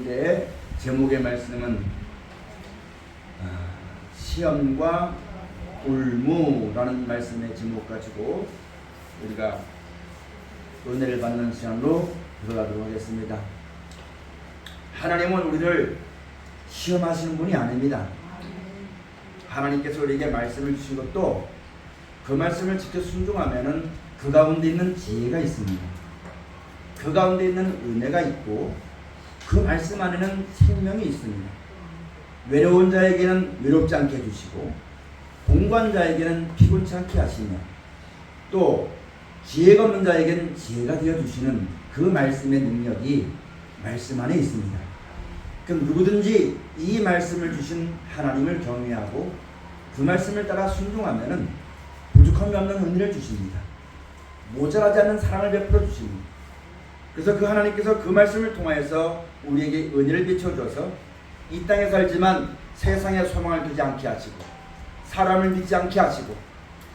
가운데 제목의 말씀은 시험과 올무라는 말씀의 제목 가지고 우리가 은혜를 받는 시간으로 들어가도록 하겠습니다. 하나님은 우리를 시험하시는 분이 아닙니다. 하나님께서 우리에게 말씀을 주신 것도 그 말씀을 직접 순종하면은 그 가운데 있는 지혜가 있습니다. 그 가운데 있는 은혜가 있고 그 말씀 안에는 생명이 있습니다. 외로운 자에게는 외롭지 않게 해주시고 공부한 자에게는 피곤치 않게 하시며 또 지혜가 없는 자에게는 지혜가 되어주시는 그 말씀의 능력이 말씀 안에 있습니다. 그럼 누구든지 이 말씀을 주신 하나님을 경외하고 그 말씀을 따라 순종하면은 부족함이 없는 은혜를 주십니다. 모자라지 않는 사랑을 베풀어 주십니다. 그래서 그 하나님께서 그 말씀을 통하여서 우리에게 은혜를 비춰줘서 이 땅에 살지만 세상에 소망을 두지 않게 하시고 사람을 믿지 않게 하시고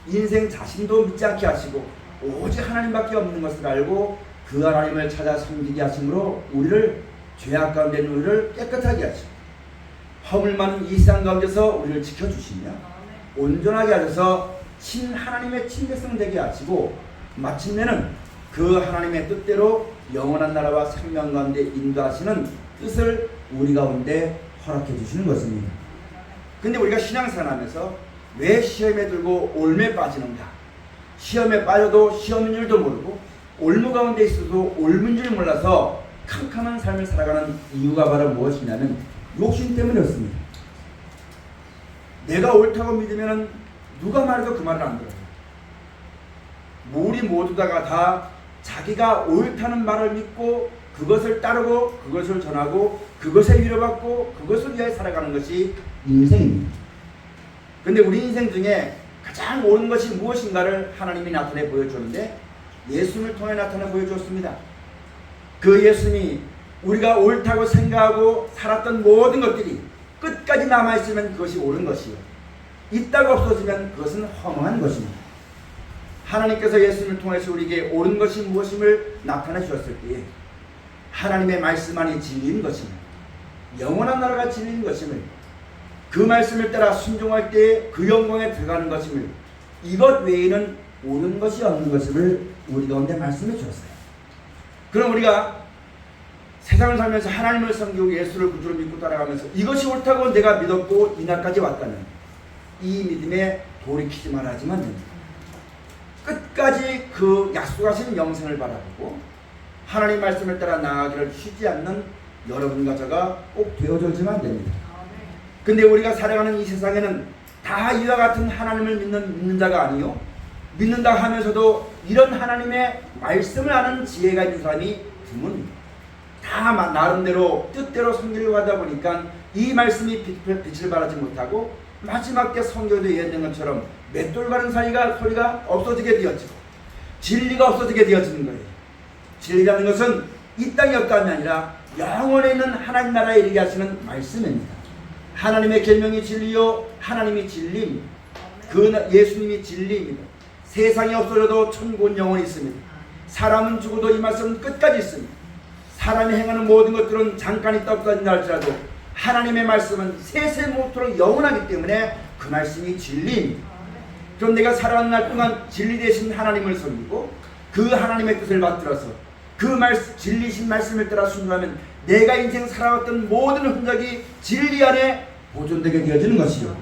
인생 자신도 믿지 않게 하시고 오직 하나님밖에 없는 것을 알고 그 하나님을 찾아 섬기게 하심으로 우리를 죄악 가운데 있는 우리를 깨끗하게 하시고 허물 많은 이 세상 가운데서 우리를 지켜주시며 온전하게 하셔서 하나님의 친백성 되게 하시고 마침내는 그 하나님의 뜻대로 영원한 나라와 생명 가운데 인도하시는 뜻을 우리 가운데 허락해 주시는 것입니다. 근데 우리가 신앙생활하면서 왜 시험에 들고 올무에 빠지는가? 시험에 빠져도 시험인 줄도 모르고 올무 가운데 있어도 올무인 줄 몰라서 캄캄한 삶을 살아가는 이유가 바로 무엇이냐면 욕심 때문이었습니다. 내가 옳다고 믿으면 누가 말해도 그 말을 안 들어요. 우리 모두다가 다 자기가 옳다는 말을 믿고 그것을 따르고 그것을 전하고 그것에 위로받고 그것을 위해 살아가는 것이 인생입니다. 그런데 우리 인생 중에 가장 옳은 것이 무엇인가를 하나님이 나타내 보여주는데 예수님을 통해 나타내 보여주었습니다. 그 예수님이 우리가 옳다고 생각하고 살았던 모든 것들이 끝까지 남아있으면 그것이 옳은 것이요 있다고 없어지면 그것은 허망한 것입니다. 하나님께서 예수님을 통해서 우리에게 옳은 것이 무엇임을 나타내 주었을 때에 하나님의 말씀 안이 진리인 것임을 영원한 나라가 진리인 것임을 그 말씀을 따라 순종할 때에 그 영광에 들어가는 것임을 이것 외에는 옳은 것이 없는 것임을 우리 가운데 말씀해 주었어요. 그럼 우리가 세상을 살면서 하나님을 섬기고 예수를 구주로 믿고 따라가면서 이것이 옳다고 내가 믿었고 이날까지 왔다면 이 믿음에 돌이키지 말아야 하지만 됩니다. 끝까지 그 약속하신 영생을 바라보고 하나님 말씀을 따라 나아가기를 쉬지 않는 여러분과 저가 꼭 되어져야지만 됩니다. 근데 우리가 살아가는 이 세상에는 다 이와 같은 하나님을 믿는 자가 아니요 믿는다 하면서도 이런 하나님의 말씀을 아는 지혜가 있는 사람이 드뭅니다. 다 나름대로 뜻대로 섬기려고 하다 보니까 이 말씀이 빛을 발하지 못하고 마지막 때 성경에도 예언된 것처럼 맷돌 가는 소리가 없어지게 되어지고 진리가 없어지게 되어지는 거예요. 진리라는 것은 이 땅에 없다는 아니라 영원에 있는 하나님 나라에 이르게 하시는 말씀입니다. 하나님의 계명이 진리요 하나님이 진리입니다. 그 예수님이 진리입니다. 세상이 없어져도 천국은 영원히 있습니다. 사람은 죽어도 이 말씀은 끝까지 있습니다. 사람이 행하는 모든 것들은 잠깐 있다 없어진다 할지라도 하나님의 말씀은 세세모토록 영원하기 때문에 그 말씀이 진리입니다. 그럼 내가 살아가는 날 동안 진리 되신 하나님을 섬기고 그 하나님의 뜻을 받들어서 그 진리신 말씀을 따라 순종하면 내가 인생 살아왔던 모든 흔적이 진리 안에 보존되게 되어지는 것이요.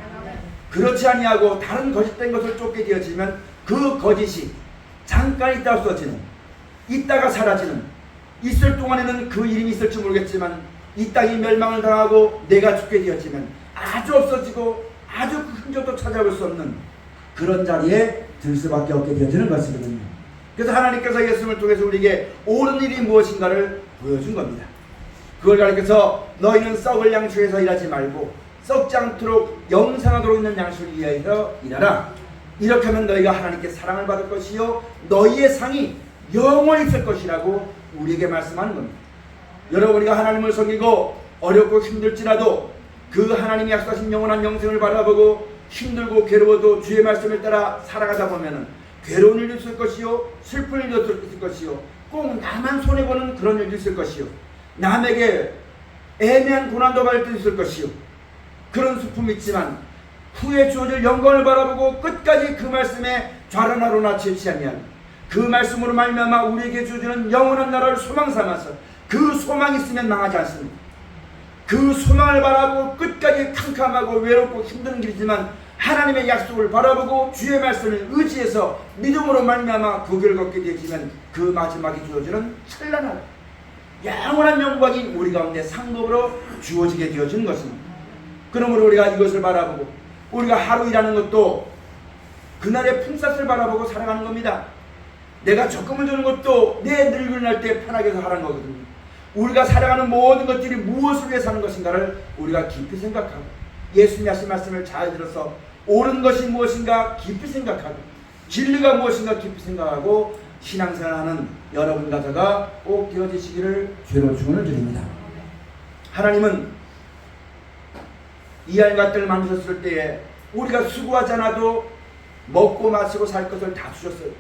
그렇지 아니하고 다른 거짓된 것을 쫓게 되어지면 그 거짓이 잠깐 있다 없어지는 있다가 사라지는 있을 동안에는 그 이름이 있을지 모르겠지만 이 땅이 멸망을 당하고 내가 죽게 되었지만 아주 없어지고 아주 그 흔적도 찾아볼 수 없는 그런 자리에 들 수밖에 없게 되어지는 것이거든요. 그래서 하나님께서 예수님을 통해서 우리에게 옳은 일이 무엇인가를 보여준 겁니다. 그걸 가리켜서 너희는 썩을 양식에서 일하지 말고 썩지 않도록 영생하도록 있는 양식을 위하여 일하라. 이렇게 하면 너희가 하나님께 사랑을 받을 것이요 너희의 상이 영원히 있을 것이라고 우리에게 말씀하는 겁니다. 여러분 우리가 하나님을 섬기고 어렵고 힘들지라도 그 하나님이 약속하신 영원한 영생을 바라보고 힘들고 괴로워도 주의 말씀을 따라 살아가다 보면은 괴로운 일도 있을 것이요 슬픈 일도 있을 것이요 꼭 나만 손해보는 그런 일도 있을 것이요 남에게 애매한 고난도 받을 때도 있을 것이요, 그런 슬픔이 있지만 후에 주어질 영광을 바라보고 끝까지 그 말씀에 좌로나로나 지치 아니하며 그 말씀으로 말미암아 우리에게 주어지는 영원한 나라를 소망 삼아서 그 소망이 있으면 망하지 않습니다. 그 소망을 바라보고 끝까지 캄캄하고 외롭고 힘든 길이지만 하나님의 약속을 바라보고 주의 말씀을 의지해서 믿음으로 말미암아 그 길을 걷게 되지면 그 마지막에 주어지는 찬란한 영원한 영광이 우리 가운데 상급으로 주어지게 되어지는 것입니다. 그러므로 우리가 이것을 바라보고 우리가 하루 일하는 것도 그날의 품삯을 바라보고 살아가는 겁니다. 내가 적금을 주는 것도 내 늙은 날 때 편하게 해서 하라는 거거든요. 우리가 살아가는 모든 것들이 무엇을 위해 사는 것인가를 우리가 깊이 생각하고 예수님이 하신 말씀을 잘 들어서 옳은 것이 무엇인가 깊이 생각하고 진리가 무엇인가 깊이 생각하고 신앙생활하는 여러분과 저가 꼭 되어지시기를 주로 축원을 드립니다. 하나님은 이 알같들을 만드셨을 때에 우리가 수고하지 않아도 먹고 마시고 살 것을 다 주셨어요.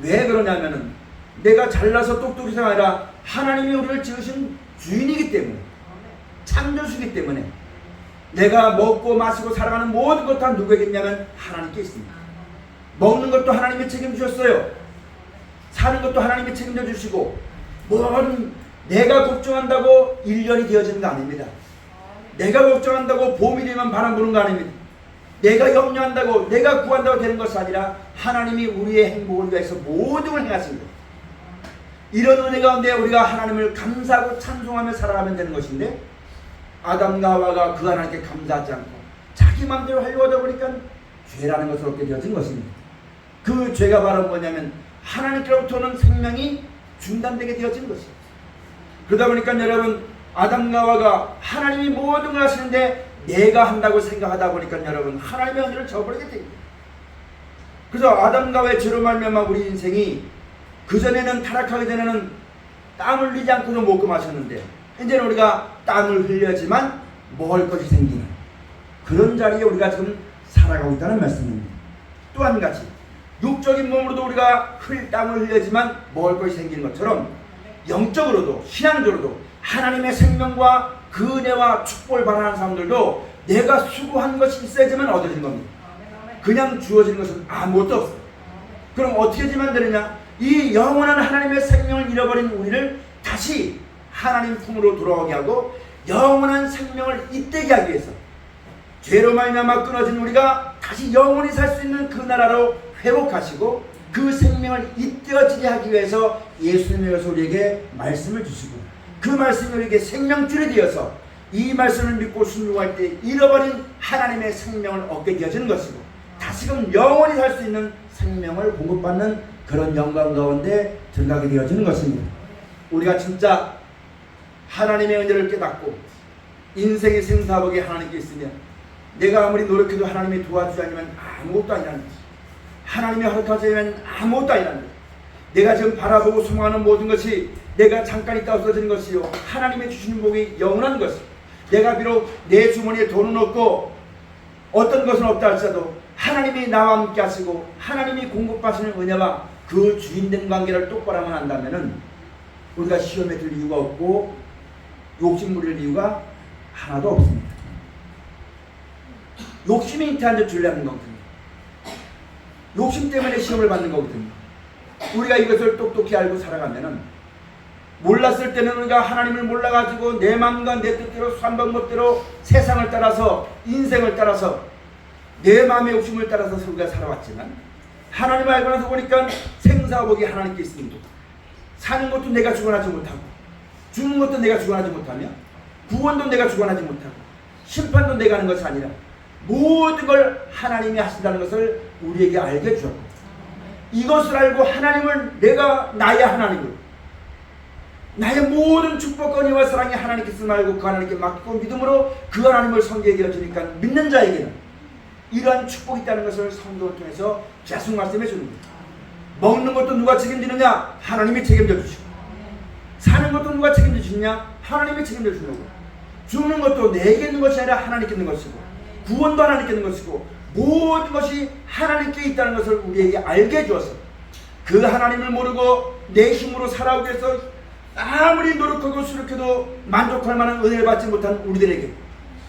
왜 그러냐면은 내가 잘나서 똑똑해서가 아니라 하나님이 우리를 지으신 주인이기 때문에, 창조주이기 때문에 내가 먹고 마시고 살아가는 모든 것 다 누구에게 있냐면 하나님께 있습니다. 먹는 것도 하나님이 책임주셨어요. 사는 것도 하나님이 책임져 주시고, 뭐는 내가 걱정한다고 1년이 되어지는 거 아닙니다. 내가 걱정한다고 봄이 되면 바람 부는 거 아닙니다. 내가 염려한다고 내가 구한다고 되는 것이 아니라 하나님이 우리의 행복을 위해서 모든 걸 행하십니다. 이런 은혜 가운데 우리가 하나님을 감사하고 찬송하며 살아가면 되는 것인데, 아담과 하와가 그 하나님께 감사하지 않고 자기 마음대로 하려고 하다 보니까 죄라는 것을 얻게 되어진 것입니다. 그 죄가 바로 뭐냐면 하나님께로부터는 생명이 중단되게 되어진 것입니다. 그러다 보니까 여러분, 아담과 하와가 하나님이 모든 걸 하시는데 내가 한다고 생각하다 보니까 여러분 하나님의 은혜를 저버리게 됩니다. 그래서 아담과 하와의 죄로 말미암아 우리 인생이, 그전에는 타락하기 전에는 땀을 흘리지 않고도 먹고 마셨는데 이제는 우리가 땀을 흘려야지만 먹을 것이 생기는 그런 자리에 우리가 지금 살아가고 있다는 말씀입니다. 또 한 가지, 육적인 몸으로도 우리가 땀을 흘려야지만 먹을 것이 생기는 것처럼 영적으로도 신앙적으로도 하나님의 생명과 그 은혜와 축복을 바라는 사람들도 내가 수고한 것이 있어야지만 얻어지는 겁니다. 그냥 주어지는 것은 아무것도 없어요. 그럼 어떻게 하면 되느냐? 이 영원한 하나님의 생명을 잃어버린 우리를 다시 하나님 품으로 돌아오게 하고 영원한 생명을 잇대게 하기 위해서 죄로 말미암아 끊어진 우리가 다시 영원히 살 수 있는 그 나라로 회복하시고 그 생명을 잇대어지게 하기 위해서 예수님께서 우리에게 말씀을 주시고 그 말씀이 우리에게 생명줄이 되어서 이 말씀을 믿고 순종할 때 잃어버린 하나님의 생명을 얻게 되어지는 것이고 다시금 영원히 살 수 있는 생명을 공급받는 그런 영광 가운데 들어가게 되어지는 것입니다. 우리가 진짜 하나님의 은혜를 깨닫고 인생의 생사복이 하나님께 있으면 내가 아무리 노력해도 하나님이 도와주지 않으면 아무것도 아니라는 것이, 하나님이 허락하지 않으면 아무것도 아니라는 것이, 내가 지금 바라보고 소망하는 모든 것이 내가 잠깐 있다 없어지는 것이요 하나님의 주시는 복이 영원한 것이, 내가 비록 내 주머니에 돈은 없고 어떤 것은 없다 할지라도 하나님이 나와 함께 하시고 하나님이 공급하시는 은혜와 그 주인된 관계를 똑바로 하면 한다면은 우리가 시험에 들 이유가 없고 욕심 부릴 이유가 하나도 없습니다. 욕심이 잉태한 줄려는 거거든요. 욕심 때문에 시험을 받는 거거든요. 우리가 이것을 똑똑히 알고 살아가면은, 몰랐을 때는 우리가 하나님을 몰라가지고 내 마음과 내 뜻대로 수한방법대로 세상을 따라서 인생을 따라서 내 마음의 욕심을 따라서 우리가 살아왔지만, 하나님을 알고 나서 보니까 생사복이 하나님께 있습니다. 사는 것도 내가 주관하지 못하고 죽는 것도 내가 주관하지 못하며 구원도 내가 주관하지 못하고 심판도 내가 하는 것이 아니라 모든 걸 하나님이 하신다는 것을 우리에게 알게 주었고, 이것을 알고 하나님을, 내가 나의 하나님을, 나의 모든 축복과 은혜와 사랑이 하나님께 있음을 알고 그 하나님께 맡기고 믿음으로 그 하나님을 섬기게 되어지니까 믿는 자에게는 이러한 축복이 있다는 것을 성경을 통해서 계속 말씀해 줍니다. 먹는 것도 누가 책임지느냐? 하나님이 책임져 주시고, 사는 것도 누가 책임져 주시느냐? 하나님이 책임져 주시고, 죽는 것도 내게 있는 것이 아니라 하나님께 있는 것이고, 구원도 하나님께 있는 것이고, 모든 것이 하나님께 있다는 것을 우리에게 알게 해주어서 그 하나님을 모르고 내 힘으로 살아오기 위해서 아무리 노력하고 수력해도 만족할 만한 은혜를 받지 못한 우리들에게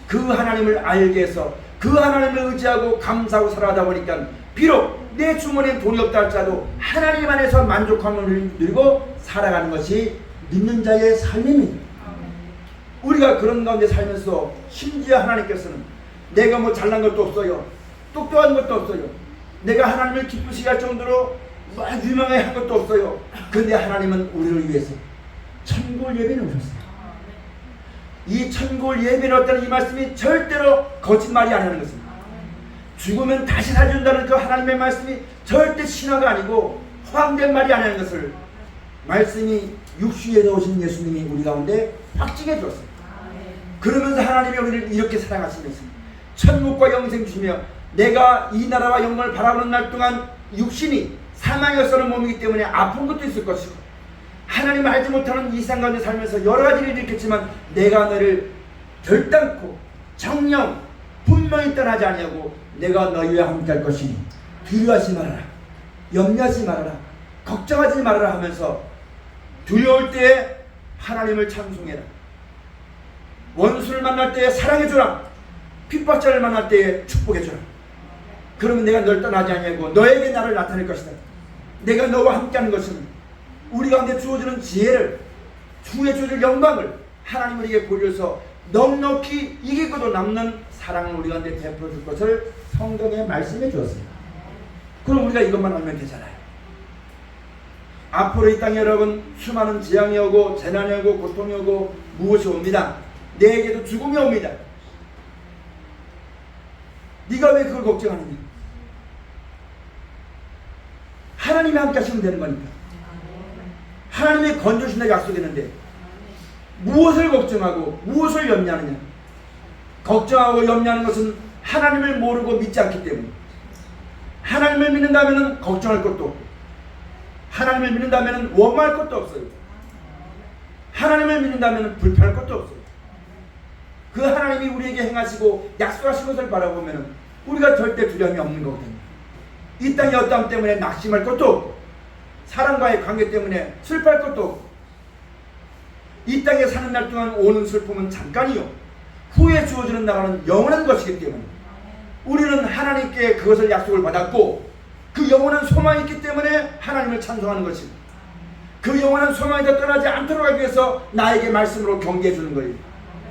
그 하나님을 알게 해서 그 하나님을 의지하고 감사하고 살아가다 보니까 비록 내 주머니에 돈이 없다 할지라도 하나님 안에서 만족함을 누리고 살아가는 것이 믿는 자의 삶입니다. 우리가 그런 가운데 살면서 심지어 하나님께서는 내가 뭐 잘난 것도 없어요, 똑똑한 것도 없어요, 내가 하나님을 기쁘시게 할 정도로 막 유명해 한 것도 없어요. 근데 하나님은 우리를 위해서 천국을 예비해 놓으셨어요. 이 천국을 예비해 놓았다는 이 말씀이 절대로 거짓말이 아니라는 것입니다. 죽으면 다시 살려준다는 그 하나님의 말씀이 절대 신화가 아니고 허황된 말이 아니라는 것을 말씀이 육신에 오신 예수님이 우리 가운데 확증해 주었습니다. 그러면서 하나님이 우리를 이렇게 사랑하시면서 천국과 영생 주시며 내가 이 나라와 영광을 바라보는 날 동안 육신이 사망에 쏘는 몸이기 때문에 아픈 것도 있을 것이고 하나님을 알지 못하는 이 세상 가운데 살면서 여러 가지를 일으켰지만 내가 너를 결단코 정령 분명히 떠나지 아니하고 내가 너희와 함께 할 것이니 두려워하지 말아라, 염려하지 말아라, 걱정하지 말아라 하면서 두려울 때에 하나님을 찬송해라, 원수를 만날 때에 사랑해주라, 핍박자를 만날 때에 축복해주라. 그러면 내가 널 떠나지 아니하고 너에게 나를 나타낼 것이다. 내가 너와 함께하는 것은 우리 가운데 주어지는 지혜를, 주의 주어질 영광을 하나님 우리에게 보여줘서 넉넉히 이기고도 남는 사랑을 우리 가운데 베풀어 줄 것을 성경에 말씀해 주었습니다. 그럼 우리가 이것만 알면 되잖아요. 앞으로 이 땅에 여러분 수많은 재앙이 오고 재난이 오고 고통이 오고 무엇이 옵니다. 내게도 죽음이 옵니다. 네가 왜 그걸 걱정하느냐? 하나님이 함께 하시면 되는 거니까. 하나님이 건져주신다 약속했는데 무엇을 걱정하고 무엇을 염려하느냐? 걱정하고 염려하는 것은 하나님을 모르고 믿지 않기 때문에. 하나님을 믿는다면 걱정할 것도 없고 하나님을 믿는다면 원망할 것도 없어요. 하나님을 믿는다면 불편할 것도 없어요. 그 하나님이 우리에게 행하시고 약속하신 것을 바라보면 우리가 절대 두려움이 없는 거거든요. 이 땅의 어떠함 때문에 낙심할 것도 없고 사람과의 관계 때문에 슬퍼할 것도 없고 이 땅에 사는 날 동안 오는 슬픔은 잠깐이요 후에 주어지는 나라는 영원한 것이기 때문에 우리는 하나님께 그것을 약속을 받았고 그 영원한 소망이 있기 때문에 하나님을 찬송하는 것이고 그 영원한 소망이 더 떠나지 않도록 하기 위해서 나에게 말씀으로 경계해 주는 거예요.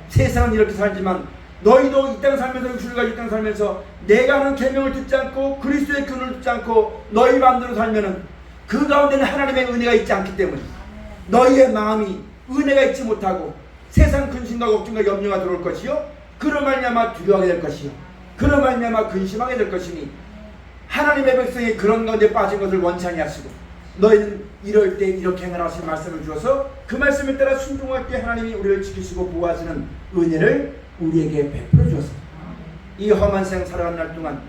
세상은 이렇게 살지만 너희도 이 땅 살면서 육신을 가지고 이 땅 살면서 내가 하는 계명을 듣지 않고 그리스도의 교훈을 듣지 않고 너희 마음대로 살면은 그 가운데는 하나님의 은혜가 있지 않기 때문에 너희의 마음이 은혜가 있지 못하고 세상 근심과 걱정과 염려가 들어올 것이요 그로 말미암아 두려워하게 될 것이요 그로 말미암아 근심하게 될 것이니 하나님의 백성이 그런 가운데 빠진 것을 원치 아니하시고 너희는 이럴 때 이렇게 행하라 하신 말씀을 주어서 그 말씀에 따라 순종할 때 하나님이 우리를 지키시고 보호하시는 은혜를 우리에게 베풀어 주었습니다. 이 험한 세상 살아가는 날 동안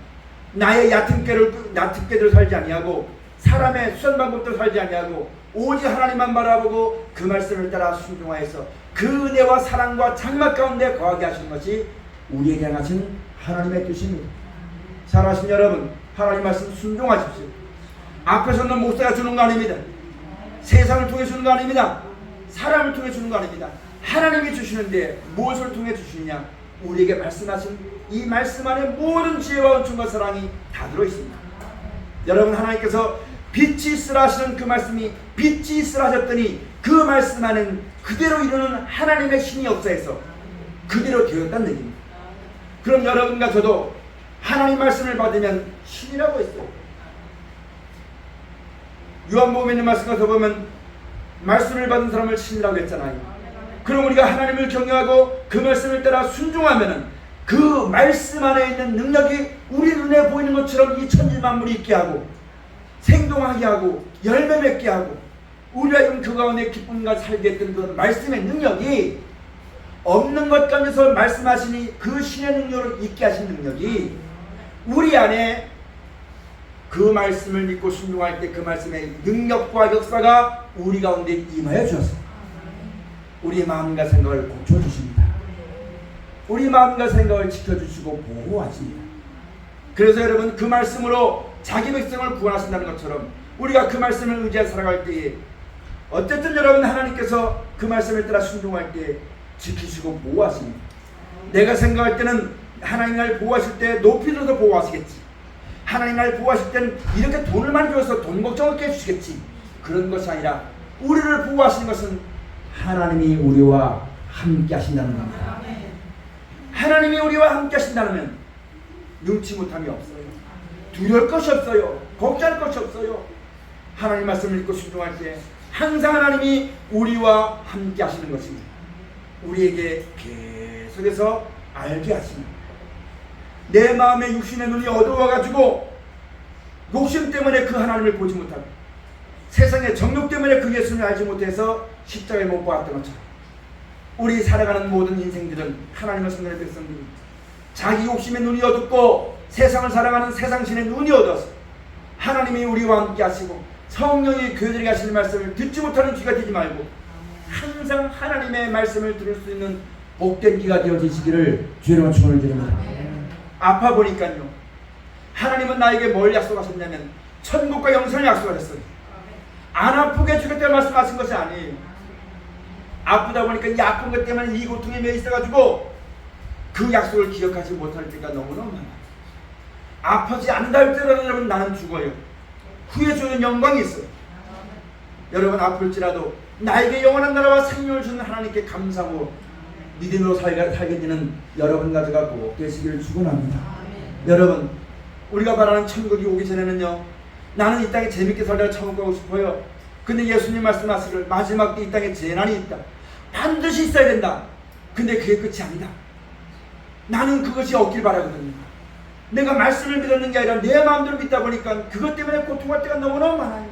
나의 얕은 꾀대로 살지 아니하고 사람의 수단 방법대로 살지 아니하고 오직 하나님만 바라보고 그 말씀을 따라 순종하여서 그 은혜와 사랑과 장막 가운데 거하게 하시는 것이 우리에게 행하신 하나님의 뜻입니다. 사랑하신 여러분, 하나님 말씀 순종하십시오. 앞에서는 목사가 주는 거 아닙니다. 세상을 통해 주는 거 아닙니다. 사람을 통해 주는 거 아닙니다. 하나님이 주시는데 무엇을 통해 주시느냐? 우리에게 말씀하신 이 말씀 안에 모든 지혜와 은총과 사랑이 다 들어있습니다. 여러분, 하나님께서 빛이 있으라 하시는 그 말씀이 빛이 있으라 하셨더니 그 말씀 안에는 그대로 이루는 하나님의 신이 역사해서 그대로 되었다는 얘기입니다. 그럼 여러분과 저도 하나님 말씀을 받으면 신이라고 했어요. 요한복음에 있는 말씀 가서 보면 말씀을 받은 사람을 신이라고 했잖아요. 그럼 우리가 하나님을 경외하고 그 말씀을 따라 순종하면은 그 말씀 안에 있는 능력이 우리 눈에 보이는 것처럼 이 천지 만물이 있게 하고 생동하게 하고 열매 맺게 하고 우리가 지금 그 가운데 기쁨과 살게 했던 그 말씀의 능력이 없는 것 가운데서 말씀하시니 그 신의 능력을 있게 하신 능력이 우리 안에 그 말씀을 믿고 순종할 때 그 말씀의 능력과 역사가 우리 가운데 임하여 주었습니다. 우리 마음과 생각을 고쳐주십니다. 우리 마음과 생각을 지켜주시고 보호하십니다. 그래서 여러분, 그 말씀으로 자기 백성을 구원하신다는 것처럼 우리가 그 말씀을 의지해 살아갈 때에 어쨌든 여러분, 하나님께서 그 말씀을 따라 순종할 때 지키시고 보호하십니다. 내가 생각할 때는 하나님 날 보호하실 때 높이 들어서 보호하시겠지. 하나님 날 보호하실 때는 이렇게 돈을 많이 줘서 돈 걱정을 깨주시겠지. 그런 것이 아니라 우리를 보호하시는 것은 하나님이 우리와 함께 하신다는 겁니다. 하나님이 우리와 함께 하신다면 능치 못함이 없어요. 두려울 것이 없어요. 걱정할 것이 없어요. 하나님 말씀을 읽고 순종할 때 항상 하나님이 우리와 함께 하시는 것입니다. 우리에게 계속해서 알게 하십니다. 내 마음의 육신의 눈이 어두워가지고 욕심 때문에 그 하나님을 보지 못하고 세상의 정욕 때문에 그 예수님을 알지 못해서 십자가에 못 박았던 것처럼 우리 살아가는 모든 인생들은 하나님을 섬기는 백성들이 자기 욕심의 눈이 어둡고 세상을 살아가는 세상신의 눈이 어두워서 하나님이 우리와 함께 하시고 성령이 교회들에게 하시는 말씀을 듣지 못하는 귀가 되지 말고 항상 하나님의 말씀을 들을 수 있는 복된 귀가 되어지시기를 주의 축원을 드립니다. 아파 보니까요, 하나님은 나에게 뭘 약속하셨냐면 천국과 영생을 약속하셨어요. 안 아프게 주겠다고 말씀하신 것이 아니에요. 아프다 보니까 이 아픈 것 때문에 이 고통에 매여 있어가지고 그 약속을 기억하지 못할 때가 너무너무 많아요. 아프지 않는다 할때라도 여러분, 나는 죽어요. 후에 주는 영광이 있어요. 여러분, 아플지라도 나에게 영원한 나라와 생명을 주는 하나님께 감사하고 믿음으로 살게 되는 여러분 가져가 꼭 되시기를 축원합니다. 여러분, 우리가 바라는 천국이 오기 전에는요, 나는 이 땅에 재밌게 살다가 천국 가고 싶어요. 근데 예수님 말씀하시기를 마지막 때 이 땅에 재난이 있다. 반드시 있어야 된다. 근데 그게 끝이 아니다. 나는 그것이 없길 바라거든요. 내가 말씀을 믿었는 게 아니라 내 마음대로 믿다 보니까 그것 때문에 고통할 때가 너무너무 많아요.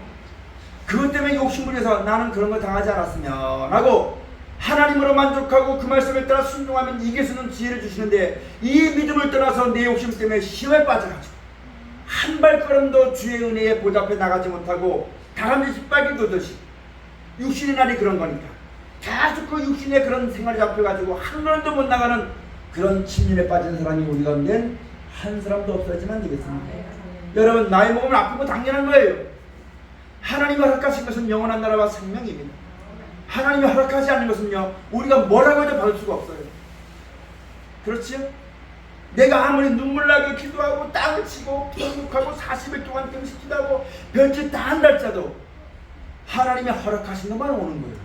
그것 때문에 욕심부려서 나는 그런 거 당하지 않았으면 하고 하나님으로 만족하고 그 말씀을 따라 순종하면 이길 수 있는 지혜를 주시는데, 이 믿음을 떠나서 내 욕심 때문에 시험에 빠져가지고 한 발걸음도 주의 은혜에 보답해 나가지 못하고 다람쥐 빗발길 도듯이 육신의 날이 그런 거니까 계속 그 육신의 그런 생활이 잡혀가지고 한 걸음도 못 나가는 그런 침륜에 빠진 사람이 우리 가운데 한 사람도 없어야지만 되겠습니다. 여러분, 나이 먹으면 아픈 거 당연한 거예요. 하나님이 허락하신 것은 영원한 나라와 생명입니다. 하나님이 허락하지 않는 것은요, 우리가 뭐라고 해도 받을 수가 없어요. 그렇지요? 내가 아무리 눈물 나게 기도하고 땅을 치고 통곡하고 40일 동안 금식 기도하고 별짓 다 한달짜도 하나님이 허락하신 것만 오는 거예요.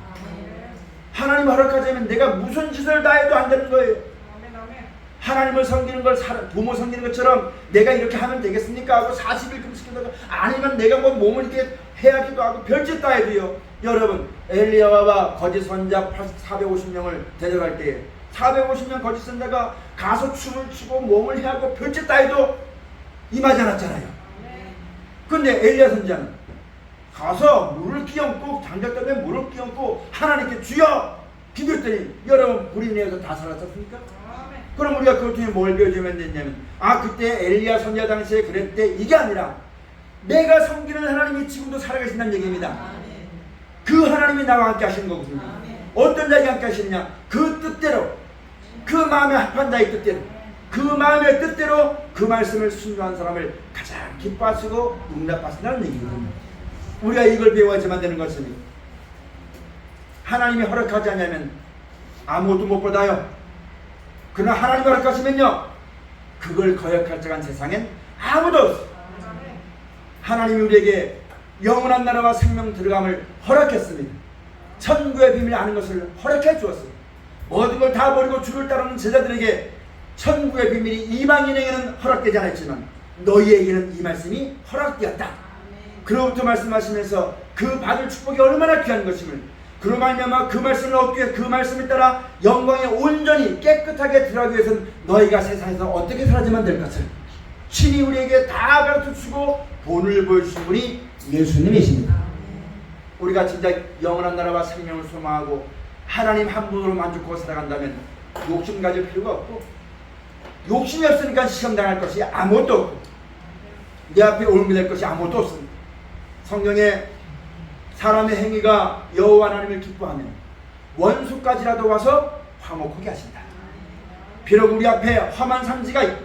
하나님이 허락하자면 내가 무슨 짓을 다 해도 안 되는 거예요. 하나님을 섬기는 걸 부모 섬기는 것처럼 내가 이렇게 하면 되겠습니까 하고 40일 금식기도하고, 아니면 내가 뭐 몸을 이렇게 해야기도 하고 별짓 다 해도요. 여러분, 엘리야와 거짓 선자 450명을 대적할 때 450명 거짓 선자가 가서 춤을 추고 몸을 해하고 별짓 다 해도 임하지 않았잖아요. 근데 엘리야 선자는 가서 물을 끼얹고 장작담에 물을 끼얹고 하나님께 주여 기도했더니 여러분, 불이 내려서 다 사라졌습니까? 그럼 우리가 그것 중에 뭘 배워주면 되냐면, 그때 엘리야 선지자 당시에 그랬대, 이게 아니라 내가 섬기는 하나님이 지금도 살아계신다는 얘기입니다. 그 하나님이 나와 함께 하시는 거거든요. 어떤 자에게 함께 하시느냐, 그 뜻대로, 그 마음에 합한 자의 뜻대로, 그 마음의 뜻대로 그 말씀을 순종한 사람을 가장 기뻐하시고 응답하신다는 얘기거든요. 우리가 이걸 배워야지만 되는 것은, 하나님이 허락하지 않으면 아무것도 못 받아요. 그러나 하나님이 허락하시면요, 그걸 거역할 적한 세상엔 아무도 없어요. 하나님이 우리에게 영원한 나라와 생명 들어감을 허락했습니다. 천국의 비밀을 아는 것을 허락해 주었어요. 모든 걸 다 버리고 주를 따르는 제자들에게 천국의 비밀이 이방인에게는 허락되지 않았지만 너희에게는 이 말씀이 허락되었다. 그로부터 말씀하시면서 그 받을 축복이 얼마나 귀한 것임을, 그로 말미암아 그 말씀을 얻기 위해 그 말씀을 따라 영광에 온전히 깨끗하게 들어가기 위해서는 너희가 세상에서 어떻게 살아야만 될 것을 친히 우리에게 다 가르쳐주시고 본을 보여주신 분이 예수님이십니다. 우리가 진짜 영원한 나라와 생명을 소망하고 하나님 한 분으로 만족하고 살아간다면 욕심 가질 필요가 없고, 욕심이 없으니까 시험당할 것이 아무것도 없고 내 앞에 올무될 것이 아무것도 없습니다. 성경에 사람의 행위가 여호와 하나님을 기뻐하면 원수까지라도 와서 화목하게 하신다. 비록 우리 앞에 험한 산지가 있고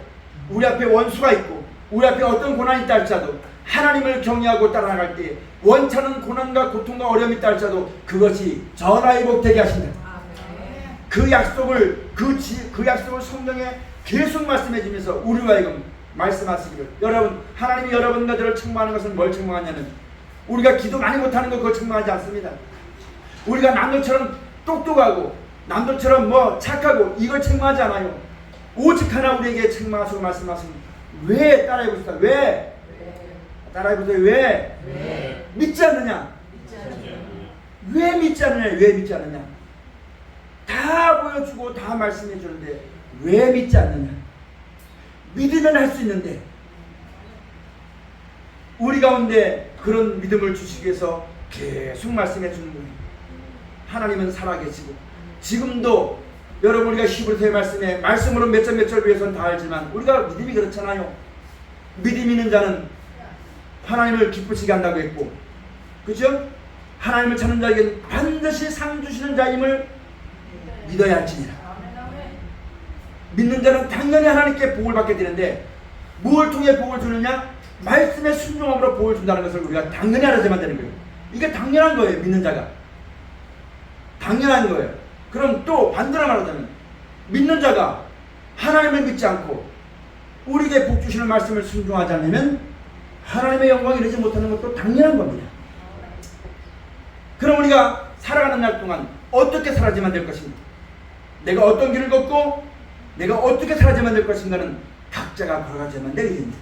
우리 앞에 원수가 있고 우리 앞에 어떤 고난이 있다 할지라도 하나님을 경외하고 따라갈 때 원찮은 고난과 고통과 어려움이 있다 할지라도 그것이 전화위복되게 하신다. 그 약속을 그 약속을 성경에 계속 말씀해 주면서 우리와 하여금 말씀하시기를, 여러분 하나님이 여러분과 저를 책망하는 것은 뭘 책망하냐면 우리가 기도 많이 못하는 거 그거 책망하지 않습니다. 우리가 남들처럼 똑똑하고 남들처럼 뭐 착하고 이걸 책망하지 않아요. 오직 하나 우리에게 책망하시고 말씀하십니다. 왜 따라해보시다. 왜? 따라해보세요. 왜? 믿지 않느냐? 왜 믿지 않느냐? 왜 믿지 않느냐? 다 보여주고 다 말씀해 주는데 왜 믿지 않느냐? 믿으면 할 수 있는데 우리 가운데 그런 믿음을 주시기 위해서 계속 말씀해 주는 거예요. 하나님은 살아계시고 지금도 여러분 우리가 히브리서의 말씀에 말씀으로 몇 절 위해서는 다 알지만 우리가 믿음이 그렇잖아요. 믿음 있는 자는 하나님을 기쁘시게 한다고 했고, 그죠? 하나님을 찾는 자에게 반드시 상 주시는 자임을 믿어야 할지니라. 믿는 자는 당연히 하나님께 복을 받게 되는데 무엇을 통해 복을 주느냐? 말씀의 순종함으로 복을 준다는 것을 우리가 당연히 알아야만 되는 거예요. 이게 당연한 거예요. 믿는 자가 당연한 거예요. 그럼 또 반대로 말하자면 믿는 자가 하나님을 믿지 않고 우리에게 복 주시는 말씀을 순종하지 않으면 하나님의 영광이 이루지 못하는 것도 당연한 겁니다. 그럼 우리가 살아가는 날 동안 어떻게 살아야만 될 것인가? 내가 어떤 길을 걷고 내가 어떻게 살아야만 될 것인가는 각자가 걸어가야만 되겠습니다.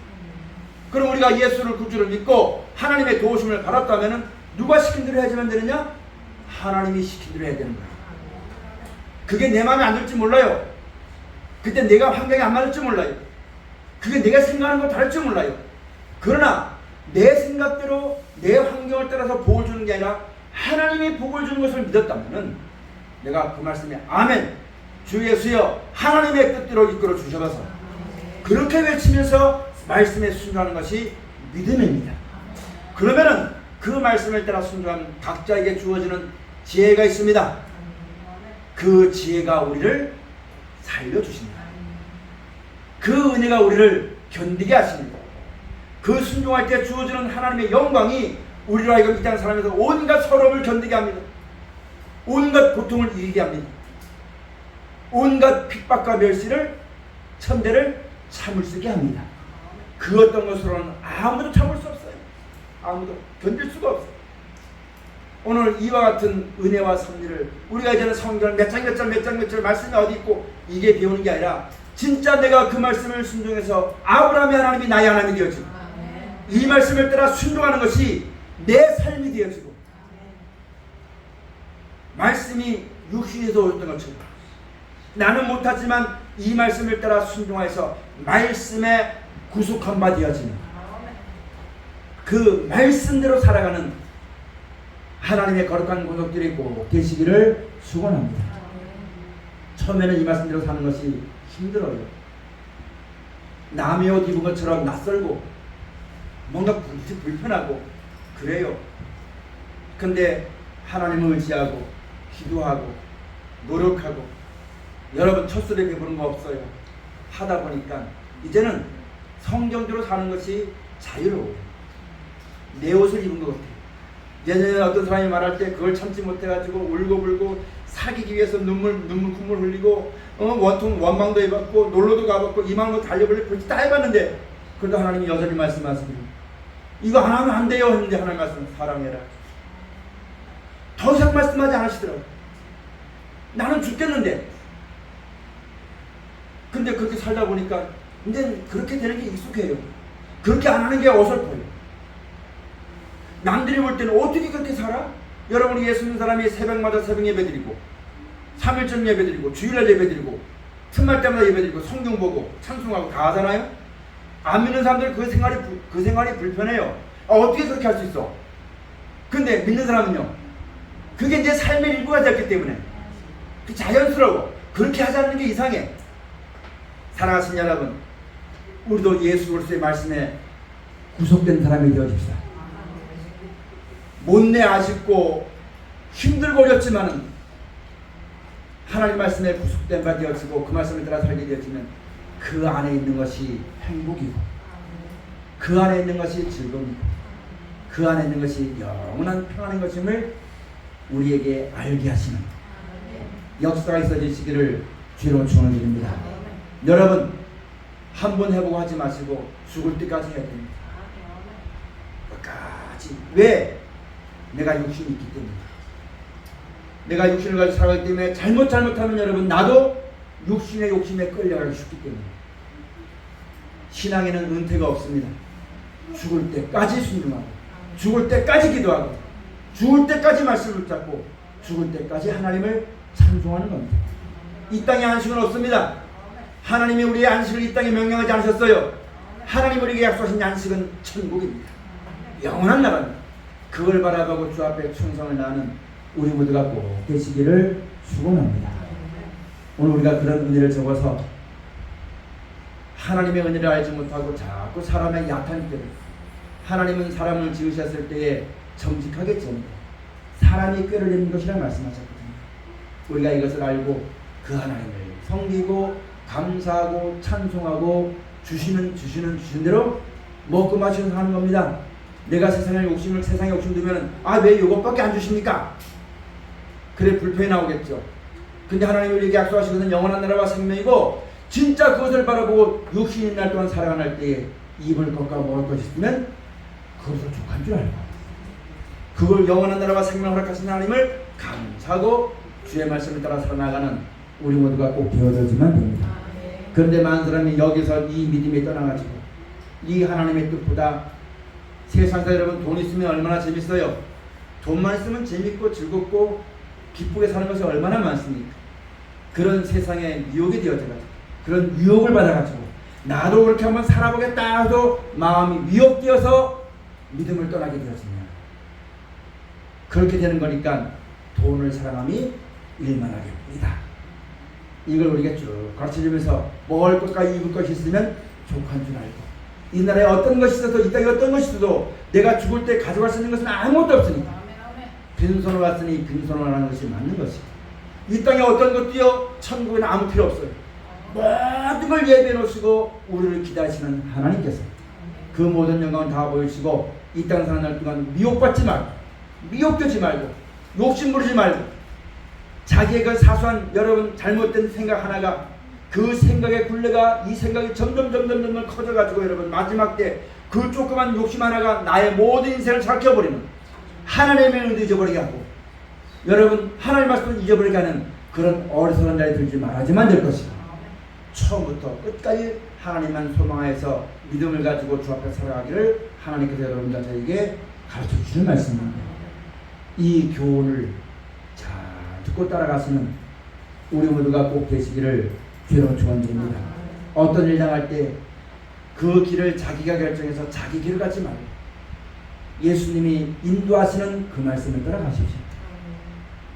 그럼 우리가 예수를 구주를 믿고 하나님의 도우심을 받았다면 누가 시킨 대로 해야지만 되느냐? 하나님이 시킨 대로 해야 되는 거야. 그게 내 마음에 안 들지 몰라요. 그때 내가 환경이 안 맞을지 몰라요. 그게 내가 생각하는 거 다를지 몰라요. 그러나 내 생각대로 내 환경을 따라서 복을 주는 게 아니라 하나님이 복을 주는 것을 믿었다면 내가 그 말씀에 아멘, 주 예수여 하나님의 뜻대로 이끌어 주셔서 그렇게 외치면서 말씀에 순종하는 것이 믿음입니다. 그러면은 그 말씀을 따라 순종하는 각자에게 주어지는 지혜가 있습니다. 그 지혜가 우리를 살려주십니다. 그 은혜가 우리를 견디게 하십니다. 그 순종할 때 주어지는 하나님의 영광이 우리로 하여금 이 땅 살아가면서 온갖 서러움을 견디게 합니다. 온갖 고통을 이기게 합니다. 온갖 핍박과 멸시를 천대를 참을 수 있게 합니다. 그 어떤 것으로는 아무도 참을 수 없어요. 아무도 견딜 수가 없어요. 오늘 이와 같은 은혜와 섭리를 우리가 이제는 성경을 몇 장 말씀이 어디 있고 이게 배우는 게 아니라 진짜 내가 그 말씀을 순종해서 아브라함의 하나님이 나의 하나님이 되어지고 이 말씀을 따라 순종하는 것이 내 삶이 되어지고 말씀이 육신에서 오셨던 것처럼 나는 못하지만 이 말씀을 따라 순종하여서 말씀에 구속한 바 되어지는 그 말씀대로 살아가는 하나님의 거룩한 권속들이 꼭 되시기를 축원합니다. 처음에는 이 말씀대로 사는 것이 힘들어요. 남의 옷 입은 것처럼 낯설고 뭔가 불편하고 그래요. 근데 하나님을 의지하고 기도하고 노력하고 여러분 첫술에 배부른 거 없어요. 하다 보니까 이제는 성경대로 사는 것이 자유로워요. 내 옷을 입은 것 같아요. 예전에 어떤 사람이 말할 때 그걸 참지 못해가지고 울고불고 사귀기 위해서 콧물 흘리고 원망도 해봤고 놀러도 가봤고 이만도 달려볼래 그렇게 다 해봤는데 그래도 하나님이 여전히 말씀하십니다. 이거 안 하면 안 돼요 했는데 하나님 말씀 사랑해라. 더 이상 말씀하지 않으시더라고요. 나는 죽겠는데. 근데 그렇게 살다 보니까 이제 그렇게 되는 게 익숙해요. 그렇게 안 하는 게 어설퍼요. 남들이 볼 때는 어떻게 그렇게 살아? 여러분이 예수 믿는 사람이 새벽마다 새벽 예배드리고 3일절 예배드리고 주일날 예배드리고 틈날 때마다 예배드리고 성경 보고 찬송하고 다 하잖아요. 안 믿는 사람들은 그 생활이 불편해요. 어떻게 그렇게 할 수 있어? 근데 믿는 사람은요, 그게 내 삶의 일부가 되었기 때문에 그 자연스러워. 그렇게 하자는 게 이상해. 사랑하신 여러분, 우리도 예수 그리스도의 말씀에 구속된 사람이 되어집시다. 못내 아쉽고 힘들고 어렵지만은 하나님 말씀에 구속된 바 되어지고 그 말씀을 따라 살게 되어지면 그 안에 있는 것이 행복이고 그 안에 있는 것이 즐거움이고 그 안에 있는 것이 영원한 평안인 것임을 우리에게 알게 하시는 역사가 있어지시기를 주로 축원드립니다. 여러분 한 번 해보고 하지 마시고 죽을 때까지 해야 됩니다. 끝까지. 왜? 내가 육신이 있기 때문에. 내가 육신을 가지고 살아가기 때문에 잘못하면 여러분 나도 육신의 욕심에 끌려가기 쉽기 때문에 신앙에는 은퇴가 없습니다. 죽을 때까지 순종하고 죽을 때까지 기도하고 죽을 때까지 말씀을 붙잡고 죽을 때까지 하나님을 찬송하는 겁니다. 이 땅에 안식은 없습니다. 하나님이 우리의 안식을 이 땅에 명령하지 않으셨어요. 하나님 우리에게 약속하신 안식은 천국입니다. 영원한 나라입니다. 그걸 바라보고 주 앞에 충성을 다하는 우리 모두가 꼭 되시기를 축원합니다. 오늘 우리가 그런 은혜를 적어서 하나님의 은혜를 알지 못하고 자꾸 사람의 약한 때를 하나님은 사람을 지으셨을 때에 정직하게 지었는데 사람이 꾀를 내는 것이라 말씀하셨거든요. 우리가 이것을 알고 그 하나님을 섬기고 감사하고 찬송하고 주시는 대로 먹고 마시면서 하는 겁니다. 내가 세상의 욕심 두면 왜 이것밖에 안 주십니까? 그래 불평이 나오겠죠. 근데 하나님이 우리에게 약속하시거든. 영원한 나라와 생명이고 진짜 그것을 바라보고 육신인 날 동안 살아갈 때에 입을 것과 먹을 것이 있으면 그것으로 족한 줄 알고 그걸 영원한 나라와 생명을 허락하신 하나님을 감사하고 주의 말씀을 따라 살아나가는 우리 모두가 꼭 되어져야지만 됩니다. 그런데 많은 사람이 여기서 이 믿음에 떠나가지고 이 하나님의 뜻보다 세상에서 여러분 돈 있으면 얼마나 재밌어요. 돈만 있으면 재밌고 즐겁고 기쁘게 사는 것이 얼마나 많습니까? 그런 세상에 유혹이 되어져가지고 그런 유혹을 받아가지고 나도 그렇게 한번 살아보겠다 해도 마음이 위협되어서 믿음을 떠나게 되었습니다. 그렇게 되는 거니까 돈을 사랑함이 일만하겠습니다. 이걸 우리가 쭉 가르쳐주면서 먹을 것과 입을 것이 있으면 족한 줄 알고 이 나라에 어떤 것이 있어도 이 땅에 어떤 것이 있어도 내가 죽을 때 가져갈 수 있는 것은 아무것도 없으니까 빈손으로 왔으니 빈손으로 하는 것이 맞는 것이고 이 땅에 어떤 것도요 천국에는 아무 필요 없어요. 모든 걸 예배해 놓으시고 우리를 기다리시는 하나님께서 그 모든 영광을 다 보여주시고 이 땅 사는 날 동안 미혹받지 말고 미혹되지 말고 욕심 부리지 말고 자기의 그 사소한 여러분 잘못된 생각 하나가 그 생각의 굴레가 이 생각이 점점 커져가지고 여러분 마지막 때 그 조그만 욕심 하나가 나의 모든 인생을 삼켜버리는 하나님의 은혜를 잊어버리게 하고 여러분 하나님 말씀을 잊어버리게 하는 그런 어리석은 자리에 들지 말아야지만 될 것이고 처음부터 끝까지 하나님만 소망하여서 믿음을 가지고 주 앞에 살아가기를 하나님께서 여러분과 저에게 가르쳐 주시는 말씀입니다. 이 교훈을 잘 듣고 따라가시는 우리 모두가 꼭 되시기를 주로 축원드립니다. 어떤 일 당할 때 그 길을 자기가 결정해서 자기 길을 가지 말고 예수님이 인도하시는 그 말씀을 따라가십시오.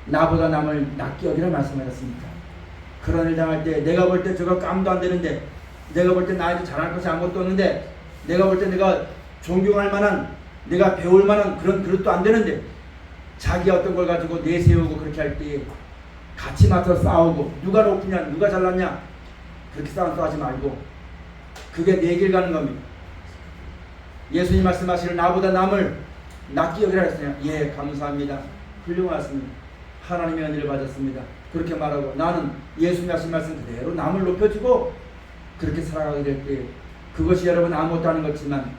나보다 남을 낫게 여기라 말씀하셨습니까? 그런 일 당할 때 내가 볼 때 저거 깜도 안 되는데 내가 볼 때 나한테 잘할 것이 아무것도 없는데 내가 볼 때 내가 존경할 만한 내가 배울 만한 그런 그릇도 안 되는데 자기 어떤 걸 가지고 내세우고 그렇게 할 때 같이 맞서 싸우고 누가 높으냐 누가 잘났냐 그렇게 싸움하지 말고 그게 내 길 가는 겁니다. 예수님 말씀하시는 나보다 남을 낫게 여기라 했으냐 예 감사합니다. 훌륭하십니다. 하나님의 은혜를 받았습니다. 그렇게 말하고 나는 예수님 하신 말씀 그대로 남을 높여주고 그렇게 살아가게 될 때 그것이 여러분 아무것도 아닌 것지만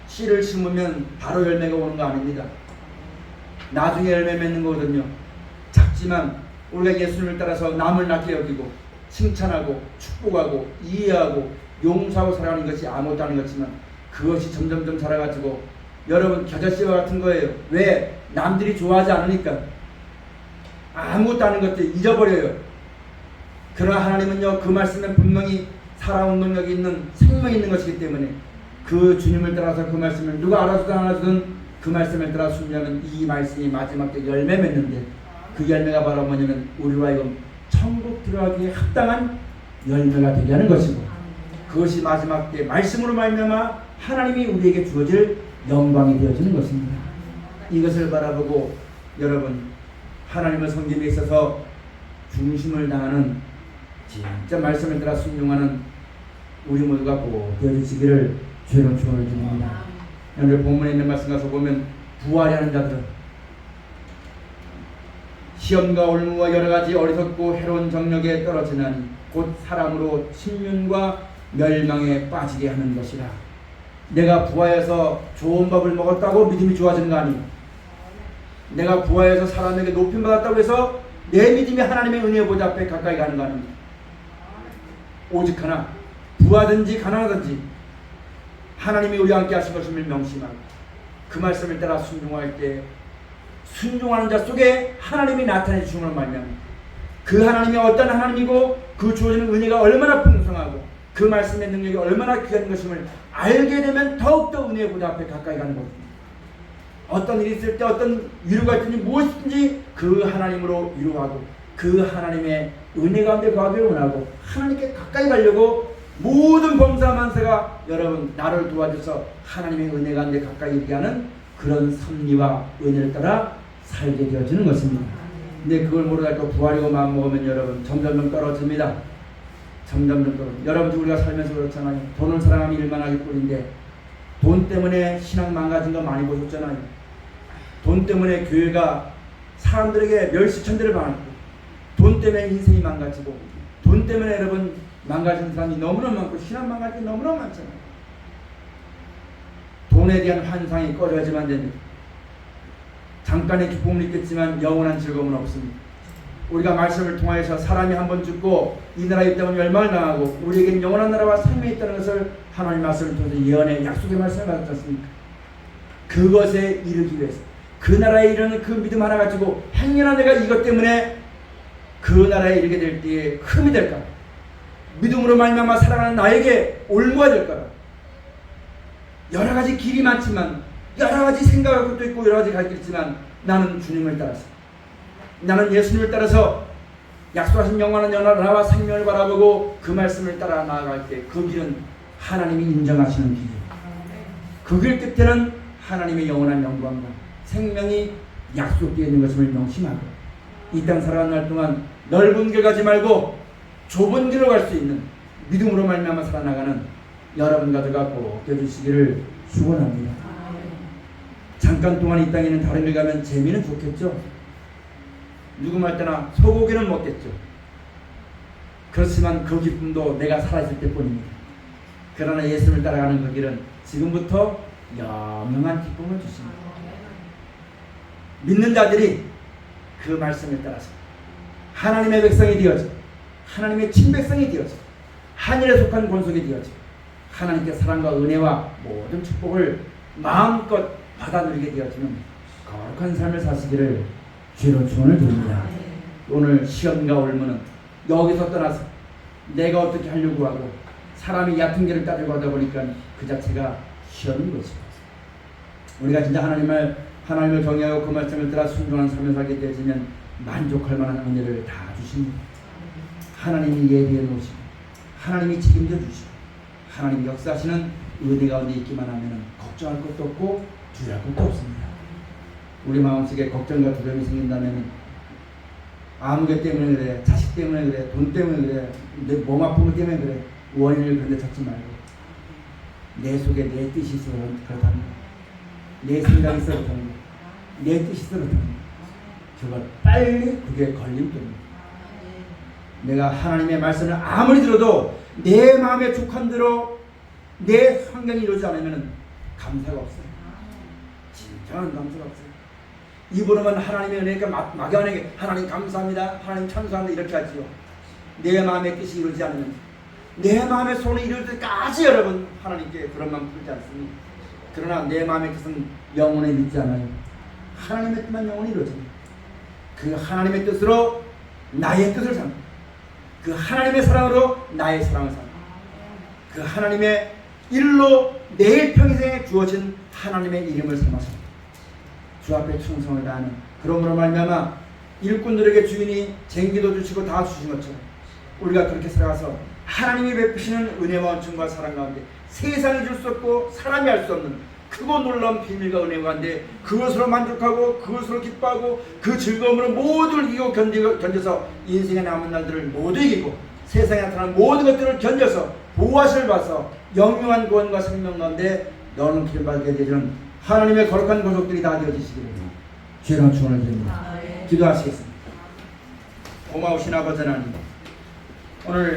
씨를 심으면 바로 열매가 오는 거 아닙니다. 나중에 열매 맺는 거거든요. 작지만 우리가 예수님을 따라서 남을 낫게 여기고 칭찬하고 축복하고 이해하고 용서하고 살아가는 것이 아무것도 아닌 것지만 그것이 점점 자라가지고 여러분 겨자씨와 같은 거예요. 왜? 남들이 좋아하지 않으니까 아무것도 아닌 것들 잊어버려요. 그러나 하나님은요 그 말씀에 분명히 살아온 능력이 있는 생명이 있는 것이기 때문에 그 주님을 따라서 그 말씀을 누가 알아주든 안 알아주든 그 말씀을 따라 순종하면 이 말씀이 마지막 때 열매 맺는데 그 열매가 바로 뭐냐면 우리로 하여금 천국 들어가기에 합당한 열매가 되게 하는 것이고 그것이 마지막 때 말씀으로 말미암아 하나님이 우리에게 주어질 영광이 되어지는 것입니다. 이것을 바라보고 여러분 하나님을 섬김에 있어서 중심을 다하는 진짜 말씀을 따라 순종하는 우리 모두가 꼭 되어주시기를 죄로 주원을 드립니다. 오늘 본문에 있는 말씀 가서 보면 부활이 하는 자들은 시험과 올무와 여러가지 어리석고 해로운 정력에 떨어지나니 곧 사람으로 침륜과 멸망에 빠지게 하는 것이라. 내가 부활해서 좋은 밥을 먹었다고 믿음이 좋아지는 거 아니에요. 내가 부활해서 사람에게 높임 받았다고 해서 내 믿음이 하나님의 은혜의 보좌 앞에 가까이 가는 거 아닙니다. 오직 하나, 부하든지 가난하든지 하나님이 우리와 함께 하신 것임을 명심하고 그 말씀을 따라 순종할 때 순종하는 자 속에 하나님이 나타내 주시는 말이면 그 하나님이 어떤 하나님이고 그 주어지는 은혜가 얼마나 풍성하고 그 말씀의 능력이 얼마나 귀한 것임을 알게 되면 더욱더 은혜의 보좌 앞에 가까이 가는 것입니다. 어떤 일이 있을 때 어떤 위로가 있든지 무엇이든지 그 하나님으로 위로하고 그 하나님의 은혜 가운데 거하기를 원하고 하나님께 가까이 가려고 모든 범사 만사가 여러분 나를 도와줘서 하나님의 은혜 가운데 가까이 이르게 하는 그런 섭리와 은혜를 따라 살게 되어지는 것입니다. 근데 그걸 모르고 부활이고 마음먹으면 여러분 점점 떨어집니다. 점점 떨어져. 여러분 우리가 살면서 그렇잖아요. 돈을 사랑하면 일만 하기 뿐인데 돈 때문에 신앙 망가진 거 많이 보셨잖아요. 돈 때문에 교회가 사람들에게 멸시천대를 받고 돈 때문에 인생이 망가지고 돈 때문에 여러분 망가진 사람이 너무나 많고 신앙 망가진 게 너무나 많잖아요. 돈에 대한 환상이 꺼져야지만 됩니다. 잠깐의 기쁨은 있겠지만 영원한 즐거움은 없습니다. 우리가 말씀을 통하여서 사람이 한번 죽고 이 나라에 있다면 멸망을 당하고 우리에게는 영원한 나라와 생명이 있다는 것을 하나님 말씀을 통해서 예언의 약속의 말씀을 받았지 않습니까? 그것에 이르기 위해서 그 나라에 이르는 그 믿음 하나 가지고 행여나 내가 이것 때문에 그 나라에 이르게 될 때에 흠이 될까? 믿음으로 말미암아 살아가는 나에게 올무가 될까? 여러 가지 길이 많지만 여러 가지 생각할 것도 있고 여러 가지 갈 길이 있지만 나는 주님을 따라서 나는 예수님을 따라서 약속하신 영원한 나라와 생명을 바라보고 그 말씀을 따라 나아갈 때 그 길은 하나님이 인정하시는 길이에요. 그 길 끝에는 하나님의 영원한 영광과 생명이 약속되어 있는 것을 명심하고 이 땅 살아가는 날 동안 넓은 길 가지 말고 좁은 길로 갈 수 있는 믿음으로 말미암아 살아나가는 여러분 가족가 꼭 되어주시기를 축원합니다. 잠깐 동안 이 땅에 있는 다른 길 가면 재미는 좋겠죠. 누구 말 때나 소고기는 먹겠죠. 그렇지만 그 기쁨도 내가 살아있을 때뿐입니다. 그러나 예수님을 따라가는 그 길은 지금부터 영영한 기쁨을 주십니다. 믿는 자들이 그 말씀을 따라서 하나님의 백성이 되어져 하나님의 친백성이 되어져 하늘에 속한 권속이 되어져 하나님께 사랑과 은혜와 모든 축복을 마음껏 받아 누리게 되어지는 거룩한 삶을 사시기를 주로 축원을 드립니다. 오늘 시험과 올무는 여기서 떠나서 내가 어떻게 하려고 하고 사람이 얕은 길을 따르고 하다 보니까 그 자체가 시험인 것입니다. 우리가 진짜 하나님을 경외하고 그 말씀을 따라 순종한 삶을 살게 되어지면 만족할 만한 은혜를 다 주십니다. 하나님이 예비해 놓으시고 하나님이 책임져 주시고 하나님이 역사하시는 은혜 가운데 있기만 하면 걱정할 것도 없고 두려울 것도 없습니다. 우리 마음속에 걱정과 두려움이 생긴다면 아무개 때문에 그래, 자식 때문에 그래, 돈 때문에 그래, 내 몸 아픈 것 때문에 그래 원인을 그런데 찾지 말고 내 속에 내 뜻이 있어 그렇다는 거, 내 생각이 있어 그렇다는 거, 내 뜻이 있어 그렇다는 거, 그걸 빨리 그게 걸림돌입니다. 내가 하나님의 말씀을 아무리 들어도 내 마음에 족한 대로 내 환경이 이루어지지 않으면 감사가 없어요. 진정한 감사가 없어요. 입으로만 하나님의 은혜니까 막연하게 하나님 감사합니다, 하나님 찬송합니다 이렇게 하지요. 내 마음의 뜻이 이루어지지 않으면 내 마음의 소원이 이루어질 때까지 여러분 하나님께 그런 마음 풀지 않습니다. 그러나 내 마음의 뜻은 영원히 믿지 않아요. 하나님의 뜻만 영원히 이루어집니다. 그 하나님의 뜻으로 나의 뜻을 삽니다. 그 하나님의 사랑으로 나의 사랑을 삽니다. 그 하나님의 일로 내일 평생에 주어진 하나님의 이름을 삼아서 주 앞에 충성을 다하는 그러므로 말미암아 일꾼들에게 주인이 쟁기도 주시고 다 주신 것처럼 우리가 그렇게 살아가서 하나님이 베푸시는 은혜와 은총과 사랑 가운데 세상이 줄 수 없고 사람이 알 수 없는 크고 놀라운 비밀과 은혜 가운데 그것으로 만족하고 그것으로 기뻐하고 그 즐거움으로 모두를 이기고 견뎌서 인생에 남은 날들을 모두 이기고 세상에 나타나는 모든 것들을 견뎌서 보호하심을 받아서 영영한 구원과 생명 가운데 너는 기름받게 되는 하나님의 거룩한 고속들이 다 되어지시기를 주의 축원을 드립니다. 기도하시겠습니다. 고마우신 아버지 하나님, 오늘